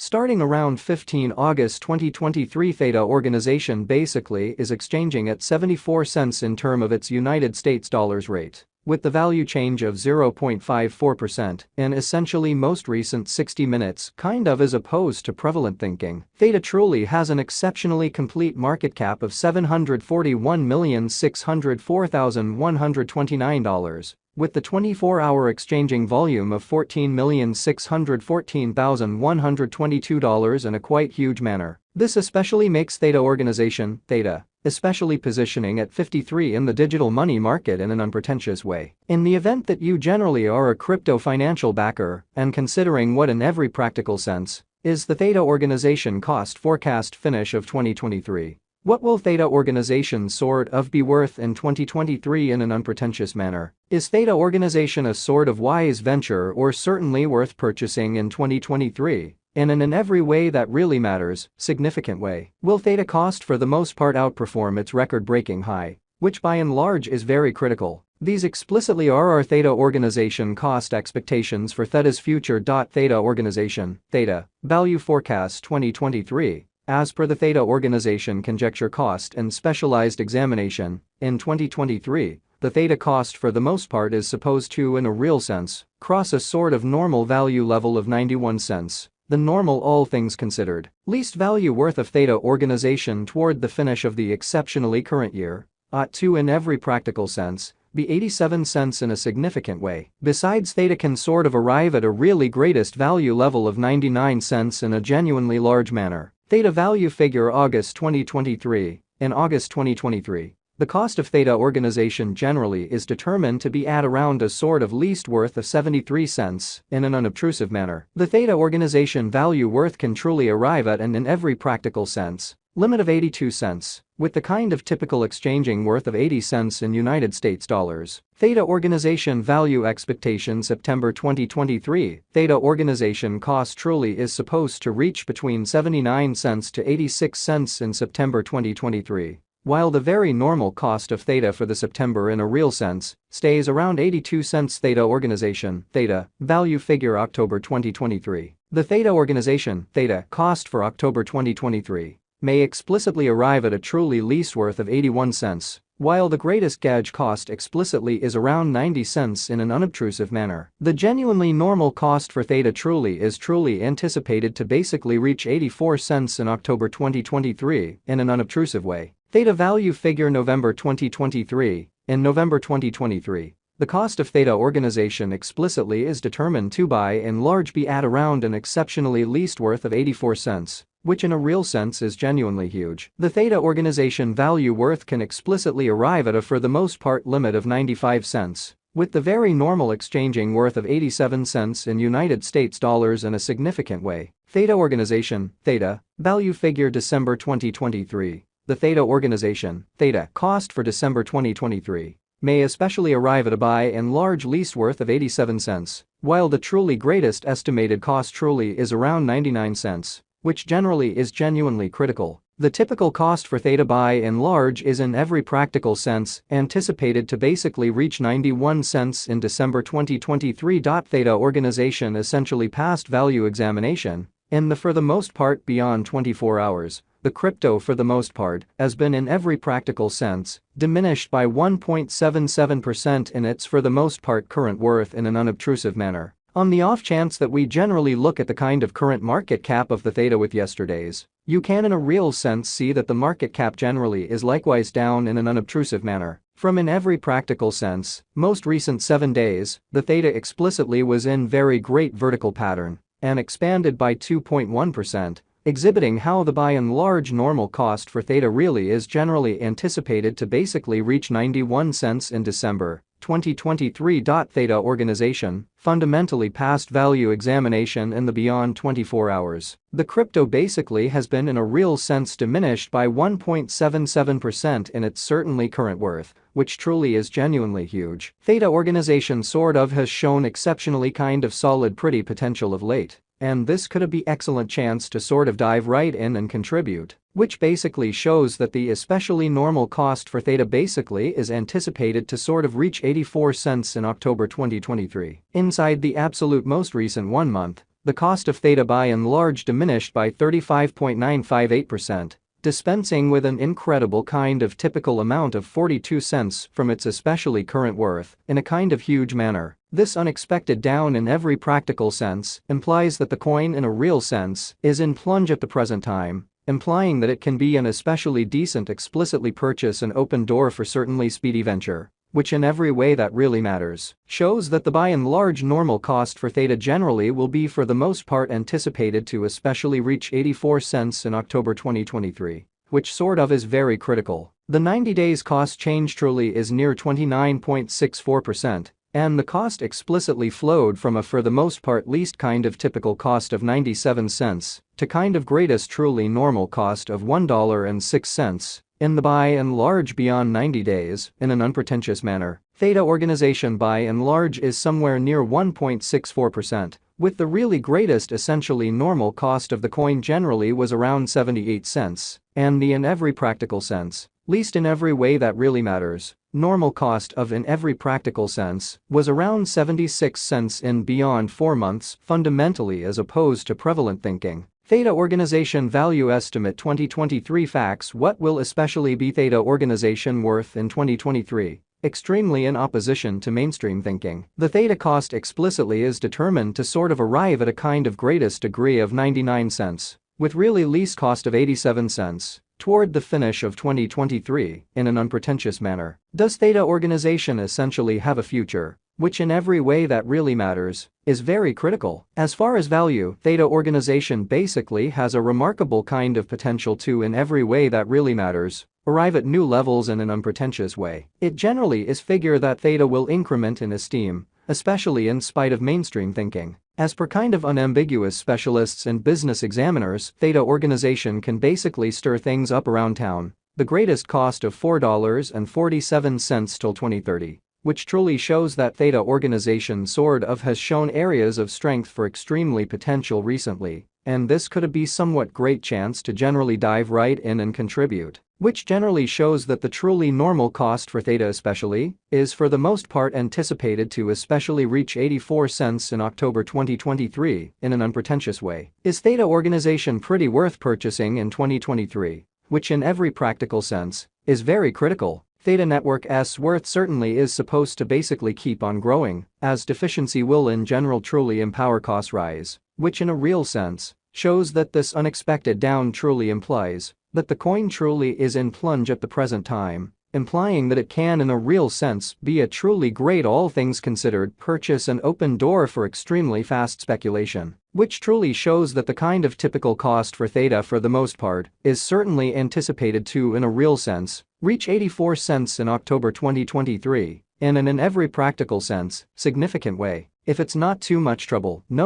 Starting around 15 August 2023, Theta organization basically is exchanging at 74 cents in term of its United States dollars rate, with the value change of 0.54% in essentially most recent 60 minutes, kind of as opposed to prevalent thinking. Theta truly has an exceptionally complete market cap of $741,604,129. With the 24-hour exchanging volume of $14,614,122 in a quite huge manner. This especially makes Theta organization, Theta, especially positioning at 53 in the digital money market in an unpretentious way. In the event that you generally are a crypto financial backer, and considering what in every practical sense is the Theta organization cost forecast finish of 2023. What will Theta organization sort of be worth in 2023 in an unpretentious manner? Is Theta organization a sort of wise venture or certainly worth purchasing in 2023? In an every way that really matters, significant way. Will Theta cost for the most part outperform its record-breaking high, which by and large is very critical? These explicitly are our Theta organization cost expectations for Theta's future. Theta organization, Theta, value forecast 2023. As per the Theta organization conjecture cost and specialized examination, in 2023, the Theta cost for the most part is supposed to, in a real sense, cross a sort of normal value level of 91 cents. The normal, all things considered, least value worth of Theta organization toward the finish of the exceptionally current year ought to, in every practical sense, be 87 cents in a significant way. Besides, Theta can sort of arrive at a really greatest value level of 99 cents in a genuinely large manner. Theta value figure August 2023. In August 2023, the cost of Theta organization generally is determined to be at around a sort of least worth of 73 cents in an unobtrusive manner. The Theta organization value worth can truly arrive at an in every practical sense limit of 82 cents, with the kind of typical exchanging worth of 80 cents in United States dollars. Theta organization value expectation September 2023. Theta organization cost truly is supposed to reach between 79 cents to 86 cents in September 2023. While the very normal cost of Theta for the September in a real sense stays around 82 cents. Theta organization, Theta, value figure October 2023. The Theta organization, Theta, cost for October 2023 may explicitly arrive at a truly least worth of 81 cents, while the greatest gauge cost explicitly is around 90 cents in an unobtrusive manner. The genuinely normal cost for Theta truly is anticipated to basically reach 84 cents in October 2023 in an unobtrusive way. Theta value figure November 2023. In November 2023, the cost of Theta organization explicitly is determined to by and large be at around an exceptionally least worth of 84 cents, which in a real sense is genuinely huge. The Theta organization value worth can explicitly arrive at a for the most part limit of 95 cents, with the very normal exchanging worth of 87 cents in United States dollars in a significant way. Theta organization, Theta, value figure December 2023. The Theta organization, Theta, cost for December 2023 may especially arrive at a by and large least worth of 87 cents, while the truly greatest estimated cost truly is around 99 cents, which generally is genuinely critical. The typical cost for Theta by and large is in every practical sense anticipated to basically reach 91 cents in December 2023. Theta organization essentially passed value examination in the for the most part beyond 24 hours. The crypto for the most part has been in every practical sense diminished by 1.77% in its for the most part current worth in an unobtrusive manner. On the off chance that we generally look at the kind of current market cap of the Theta with yesterday's, you can in a real sense see that the market cap generally is likewise down in an unobtrusive manner. From in every practical sense, most recent 7 days, the Theta explicitly was in very great vertical pattern and expanded by 2.1%. Exhibiting how the by and large normal cost for Theta really is generally anticipated to basically reach 91 cents in December 2023. Theta organization fundamentally passed value examination in the beyond 24 hours. The crypto basically has been in a real sense diminished by 1.77% in its certainly current worth, which truly is genuinely huge. Theta organization sort of has shown exceptionally kind of solid pretty potential of late. And this could be excellent chance to sort of dive right in and contribute, which basically shows that the especially normal cost for Theta basically is anticipated to sort of reach 84 cents in October 2023. Inside the absolute most recent 1 month, the cost of Theta by and large diminished by 35.958%, dispensing with an incredible kind of typical amount of 42 cents from its especially current worth in a kind of huge manner. This unexpected down in every practical sense implies that the coin in a real sense is in plunge at the present time, implying that it can be an especially decent explicitly purchase and open door for certainly speedy venture, which in every way that really matters, shows that the by and large normal cost for Theta generally will be for the most part anticipated to especially reach 84 cents in October 2023, which sort of is very critical. The 90 days cost change truly is near 29.64%, and the cost explicitly flowed from a for the most part least kind of typical cost of 97 cents to kind of greatest truly normal cost of $1.06 in the by and large beyond 90 days in an unpretentious manner. Theta organization by and large is somewhere near 1.64%, with the really greatest essentially normal cost of the coin generally was around 78 cents, and the in every practical sense, least in every way that really matters, normal cost of in every practical sense was around 76 cents in beyond 4 months fundamentally as opposed to prevalent thinking. Theta Organization Value Estimate 2023 Facts. What will especially be Theta Organization worth in 2023? Extremely in opposition to mainstream thinking. The Theta cost explicitly is determined to sort of arrive at a kind of greatest degree of 99 cents, with really least cost of 87 cents, toward the finish of 2023 in an unpretentious manner. Does Theta Organization essentially have a future, which in every way that really matters, is very critical? As far as value, Theta Organization basically has a remarkable kind of potential to in every way that really matters, arrive at new levels in an unpretentious way. It generally is figure that Theta will increment in esteem, especially in spite of mainstream thinking. As per kind of unambiguous specialists and business examiners, Theta Organization can basically stir things up around town, the greatest cost of $4.47 till 2030. Which truly shows that Theta Organization sort of has shown areas of strength for extremely potential recently, and this could be somewhat great chance to generally dive right in and contribute, which generally shows that the truly normal cost for Theta especially is for the most part anticipated to especially reach 84 cents in October 2023 in an unpretentious way. Is Theta Organization pretty worth purchasing in 2023? Which in every practical sense is very critical. Theta Network's worth certainly is supposed to basically keep on growing, as deficiency will in general truly empower cost rise, which in a real sense shows that this unexpected down truly implies that the coin truly is in plunge at the present time, implying that it can in a real sense be a truly great all things considered purchase and open door for extremely fast speculation, which truly shows that the kind of typical cost for Theta for the most part is certainly anticipated to in a real sense reach 84 cents in October 2023 in an in every practical sense significant way. If it's not too much trouble, no.